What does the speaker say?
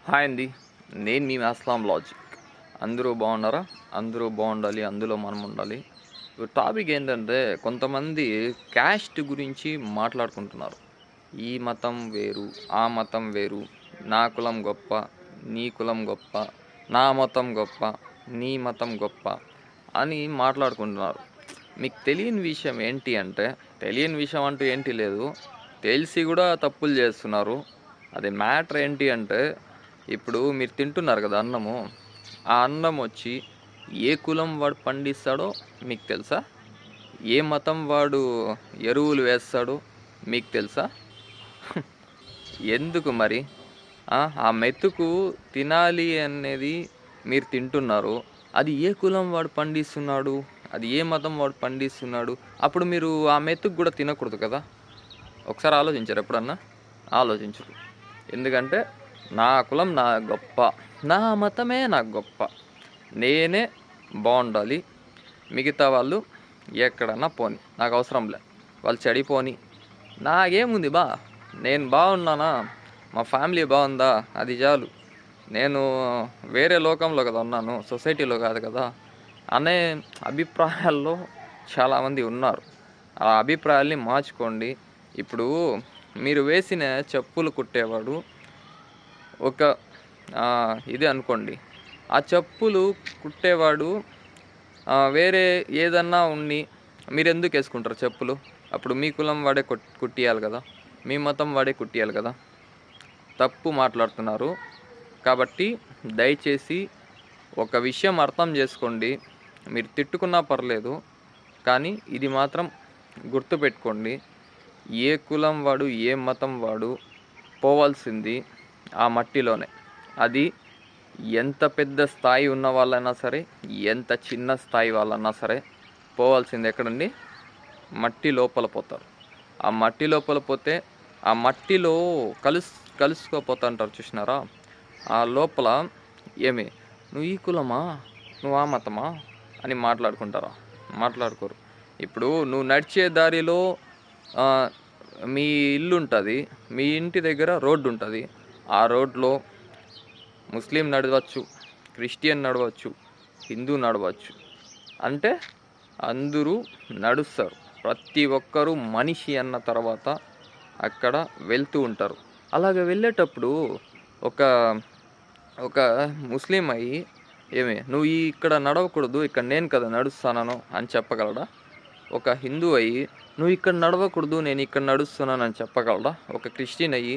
Hi అండి. నేను మీ Aslam logic. అందరూ బాగున్నారా? అందరూ బాగుండాలి, అందులో మనం ఉండాలి. టాపిక్ ఏంటంటే, కొంతమంది క్యాస్ట్ గురించి మాట్లాడుకుంటున్నారు. ఈ మతం వేరు, ఆ మతం వేరు, నా కులం గొప్ప, నీ కులం గొప్ప, నా మతం గొప్ప, నీ మతం గొప్ప అని మాట్లాడుకుంటున్నారు. మీకు తెలియని విషయం ఏంటి అంటే, తెలియని విషయం అంటూ ఏంటి లేదు, తెలిసి కూడా తప్పులు చేస్తున్నారు. అది మ్యాటర్ ఏంటి అంటే, ఇప్పుడు మీరు తింటున్నారు కదా అన్నము, ఆ అన్నం వచ్చి ఏ కులం వాడు పండిస్తాడో మీకు తెలుసా? ఏ మతం వాడు ఎరువులు వేస్తాడో మీకు తెలుసా? ఎందుకు మరి ఆ మెతుకు తినాలి అనేది మీరు తింటున్నారు. అది ఏ కులం వాడు పండిస్తున్నాడు, అది ఏ మతం వాడు పండిస్తున్నాడు, అప్పుడు మీరు ఆ మెతుకు కూడా తినకూడదు కదా? ఒకసారి ఆలోచించారు ఎప్పుడన్నా? ఆలోచించరు. ఎందుకంటే నా కులం నా గొప్ప, నా మతమే నాకు గొప్ప, నేనే బాగుండాలి, మిగతా వాళ్ళు ఎక్కడన్నా పోని, నాకు అవసరం లే, వాళ్ళు చెడిపోని, నాకేముంది బా, నేను బాగున్నానా, మా ఫ్యామిలీ బాగుందా, అది చాలు, నేను వేరే లోకంలో కదా ఉన్నాను, సొసైటీలో కాదు కదా అనే అభిప్రాయాల్లో చాలామంది ఉన్నారు. ఆ అభిప్రాయాల్ని మార్చుకోండి. ఇప్పుడు మీరు వేసిన చెప్పులు కుట్టేవాడు ఒక ఇది అనుకోండి, ఆ చెప్పులు కుట్టేవాడు వేరే ఏదన్నా ఉండి మీరు ఎందుకు వేసుకుంటారు చెప్పులు? అప్పుడు మీ కులం వాడే కుట్టియాలి కదా, మీ మతం వాడే కుట్టియాలి కదా. తప్పు మాట్లాడుతున్నారు. కాబట్టి దయచేసి ఒక విషయం అర్థం చేసుకోండి. మీరు తిట్టుకున్నా పర్లేదు, కానీ ఇది మాత్రం గుర్తుపెట్టుకోండి. ఏ కులం వాడు, ఏ మతం వాడు పోవాల్సింది ఆ మట్టిలోనే. అది ఎంత పెద్ద స్థాయి ఉన్న వాళ్ళైనా సరే, ఎంత చిన్న స్థాయి వాళ్ళన్నా సరే పోవాల్సింది ఎక్కడండి? మట్టి లోపల పోతారు. ఆ మట్టి లోపల పోతే ఆ మట్టిలో కలుసుకోపోతుంటారు, చూసినారా? ఆ లోపల ఏమి, నువ్వు ఈ కులమా, నువ్వు ఆ మతమా అని మాట్లాడుకుంటారా? మాట్లాడుకోరు. ఇప్పుడు నువ్వు నడిచే దారిలో మీ ఇల్లు ఉంటుంది, మీ ఇంటి దగ్గర రోడ్డు ఉంటుంది. ఆ రోడ్లో ముస్లిం నడవచ్చు, క్రిస్టియన్ నడవచ్చు, హిందూ నడవచ్చు. అంటే అందరూ నడుస్తారు. ప్రతి ఒక్కరూ మనిషి అన్న తర్వాత అక్కడ వెళ్తూ ఉంటారు. అలాగ వెళ్ళేటప్పుడు ఒక ఒక ముస్లిం అయ్యి ఏమి, నువ్వు ఇక్కడ నడవకూడదు, ఇక్కడ నేను కదా నడుస్తాను అని చెప్పగలడా? ఒక హిందూ అయ్యి నువ్వు ఇక్కడ నడవకూడదు, నేను ఇక్కడ నడుస్తున్నాను అని చెప్పగలడా? ఒక క్రిస్టియన్ అయ్యి